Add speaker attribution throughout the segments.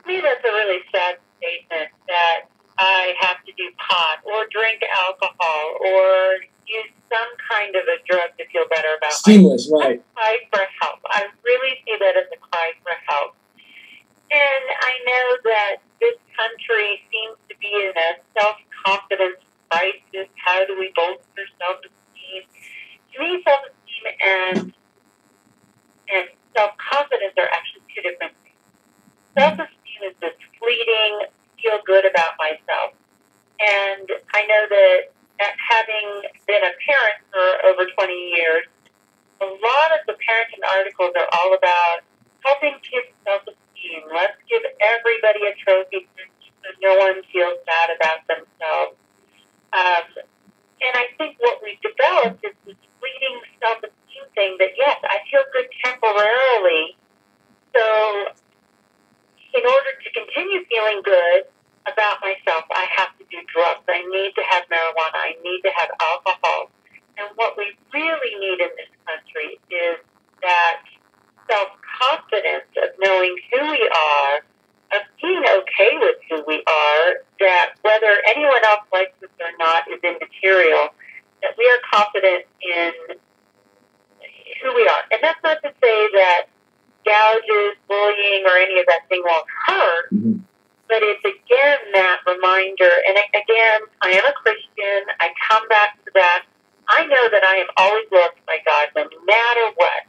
Speaker 1: To me, that's a really sad statement that I have to do pot or drink alcohol or use some kind of a drug to feel better about
Speaker 2: Stimulus, right?
Speaker 1: A cry for help. I really see that as a cry for help. And I know that this country seems to be in a self-confidence crisis. How do we bolster self-esteem? To me, self-esteem and self-confidence are actually two different things. Self-esteem is this fleeting, feel good about myself. And I know that having been a parent for over 20 years, a lot of the parenting articles are all about helping kids self-esteem. Let's give everybody a trophy so no one feels bad about themselves. And I think what we've developed is this fleeting self-esteem thing that, yes, I feel good temporarily. So in order to continue feeling good about myself, I have to do drugs. I need to have marijuana. I need to have alcohol. And what we really need in this country is that self-confidence of knowing who we are, of being okay with who we are, that whether anyone else likes us or not is immaterial, that we are confident in who we are. And that's not to say that gouges, bullying, or any of that thing won't hurt, but it's again that reminder. And again, I am a Christian. I come back to that. I know that I am always loved by God no matter what.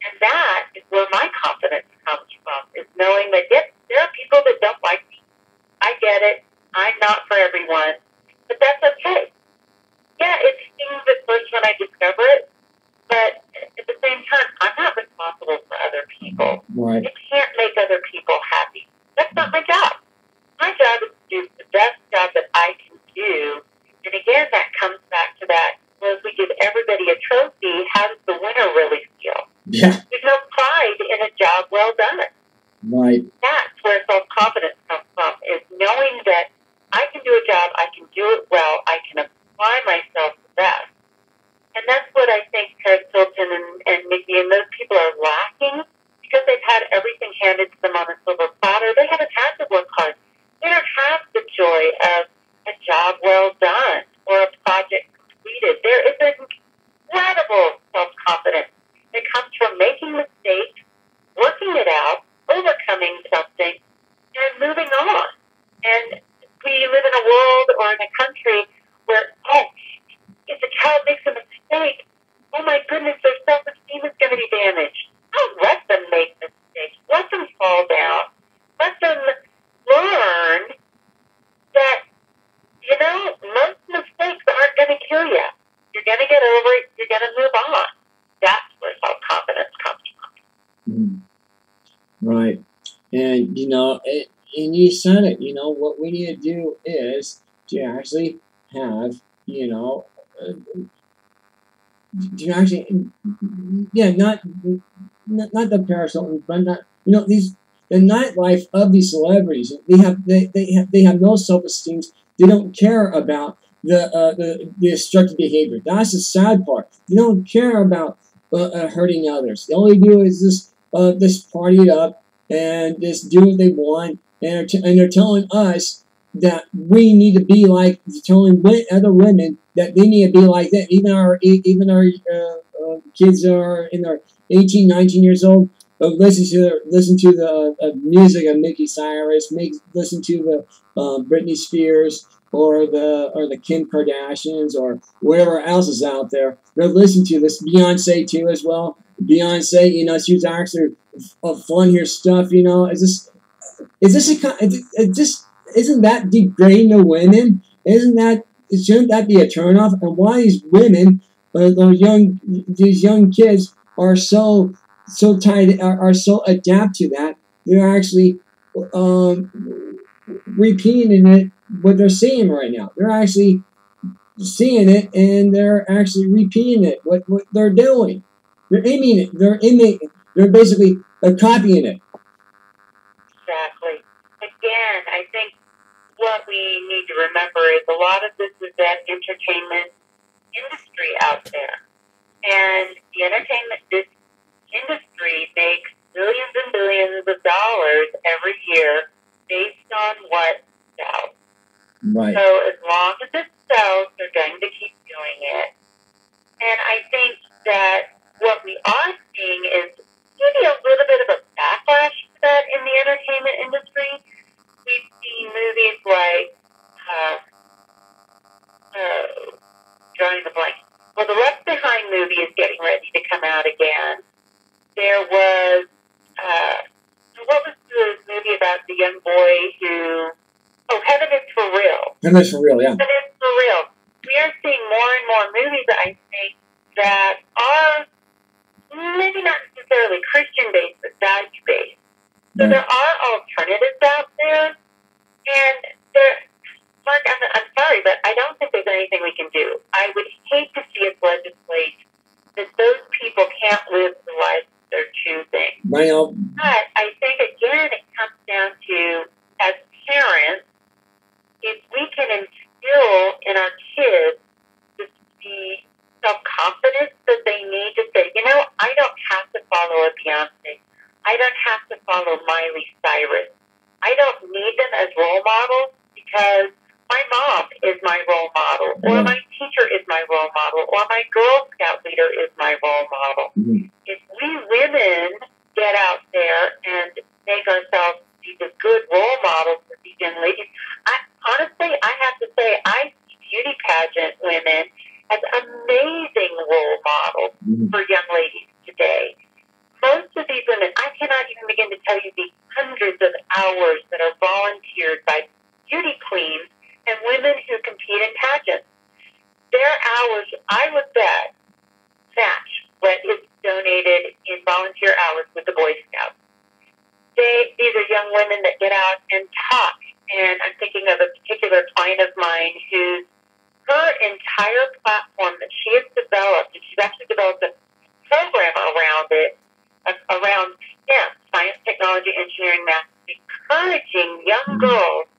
Speaker 1: And that is where my confidence comes from, is knowing that, yes, there are people that don't like me. I get it. I'm not for everyone. But that's okay. Yeah, it stings at first when I discover it. But at the same time, I'm not responsible for other people.
Speaker 2: Right.
Speaker 1: I can't make other people happy. That's not my job. My job is to do the best job that I can do. And again, that comes back to that. Well, if we give everybody a trophy, how does the winner really feel?
Speaker 2: Yeah.
Speaker 1: There's no pride in a job well done.
Speaker 2: Right.
Speaker 1: That's where self-confidence comes from, is knowing that I can do a job, I can do it well, I can apply myself the best. And that's what I think Paris Hilton and Nikki and those people are lacking, because they've had everything handed to them on a silver platter. They haven't had to work hard. They don't have the joy of a job well done or a project completed. There is an incredible self-confidence that comes from making mistakes, working it out, overcoming something, and moving on. And we live in a world or in a country where, if a child makes a mistake, oh my goodness, their self-esteem is going to be damaged. Don't let them make mistakes. Let them fall down. Let them learn that, most mistakes aren't going to kill you. You're going to get over it. You're going to move on. That's where self-confidence comes from.
Speaker 2: Right. And, and you said it, what we need to do is to actually have, to actually, not the Paris Hilton, but not, the nightlife of these celebrities. They have no self-esteem. They don't care about the destructive behavior. That's the sad part. They don't care about hurting others. All they do is just party it up and just do what they want. And they're telling us that we need to be like, telling other women that they need to be like that. Even our kids are in their 18, 19 years old. Listen to the music of Miley Cyrus. Listen to the Britney Spears or the Kim Kardashians or whatever else is out there. They're listening to this. Beyonce too as well. Beyonce, she's actually fun here stuff. Isn't that degrading to women? Shouldn't that be a turnoff? And why these women, these young kids are so tied, are so adapt to that? They're actually repeating it, what they're seeing right now. They're actually seeing it and they're actually repeating it, what they're doing. They're aiming it. They're basically copying it.
Speaker 1: Exactly. Again, I think what we need to remember is a lot of this is that entertainment industry out there. And the entertainment industry makes billions and billions of dollars every year based on what sells.
Speaker 2: Right.
Speaker 1: So as long as it sells, they're going to keep doing it. And I think that what we are seeing is maybe a little bit of a backlash to that in the entertainment industry. We've seen movies like, drawing the blank. Well, the Left Behind movie is getting ready to come out again. There was, what was the movie about the young boy who, Heaven is for Real.
Speaker 2: Heaven is for Real, yeah.
Speaker 1: Heaven is for Real. We are seeing more and more movies, I think, that are maybe not necessarily Christian-based, but value-based. So
Speaker 2: Right.
Speaker 1: there are alternatives out there, and Mark, I'm sorry, but I don't think there's anything we can do. I would hate to see us legislate that those people can't live the life they're choosing.
Speaker 2: Right now.
Speaker 1: But I think, again, it comes down to, as parents, if we can instill in our kids the self-confidence that they need to say, you know, I don't have to follow a Beyonce. I don't have to follow Miley Cyrus. I don't need them as role models because my mom is my role model, or my teacher is my role model, or my Girl Scout leader is my role model.
Speaker 2: Mm-hmm.
Speaker 1: If we women get out there and make ourselves be the good role models for these young ladies, honestly, I have to say, I see beauty pageant women as amazing role models for young ladies today. Most of these women, I cannot even begin to tell you the hundreds of hours that are volunteered by beauty queens and women who compete in pageants. Their hours, I would bet, match what is donated in volunteer hours with the Boy Scouts. These are young women that get out and talk. And I'm thinking of a particular client of mine her entire platform that she has developed, and she's actually developed a program around it, around STEM, science, technology, engineering, math, encouraging young girls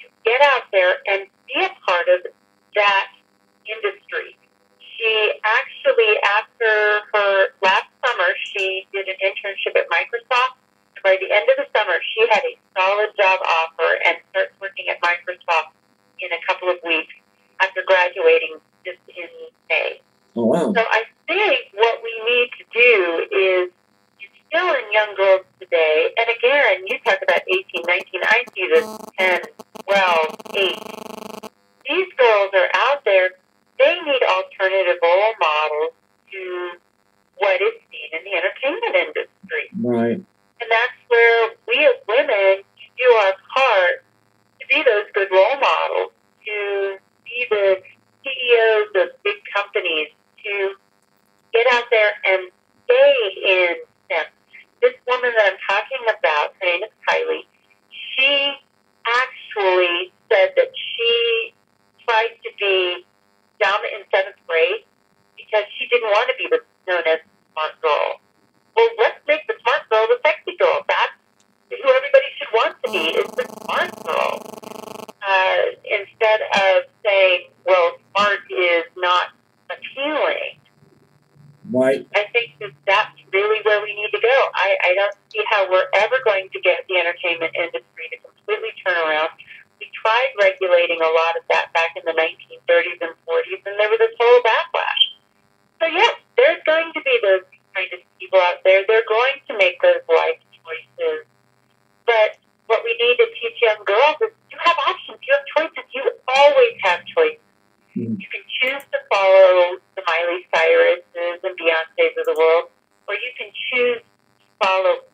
Speaker 1: to get out there and be a part of that industry. She actually, after her last summer, she did an internship at Microsoft. By the end of the summer, she had a solid job offer and starts working at Microsoft in a couple of weeks after graduating just in May.
Speaker 2: Oh, wow.
Speaker 1: So I think what we need to do is instill in young girls today, and again, you talk about 18, 19, I see this 10, 12, 8. These girls are out there, they need alternative role models to what is seen in the entertainment industry.
Speaker 2: Right.
Speaker 1: And that's where we as women do our part to be those good role models, to be the CEOs of big companies, to get out there and stay in STEM. This woman that I'm talking about, her name is Kylie, she actually said that she tried to be dumb in 7th grade because she didn't want to be known as smart girl. Well, let's make the smart girl the sexy girl. That's who everybody should want to be, is the smart girl. Instead of saying, well, smart is not appealing.
Speaker 2: Right.
Speaker 1: I think that's really where we need to go. I don't see how we're ever going to get the entertainment industry to completely turn around. We tried regulating a lot of that back in the 1930s and 40s, and there was a total backlash. So, yes, there's going to be those kind of people out there. They're going to make those life choices. But what we need to teach young girls is you have options. You have choices. You always have choices. You can choose to follow the Miley Cyruses and Beyoncés of the world, or you can choose to follow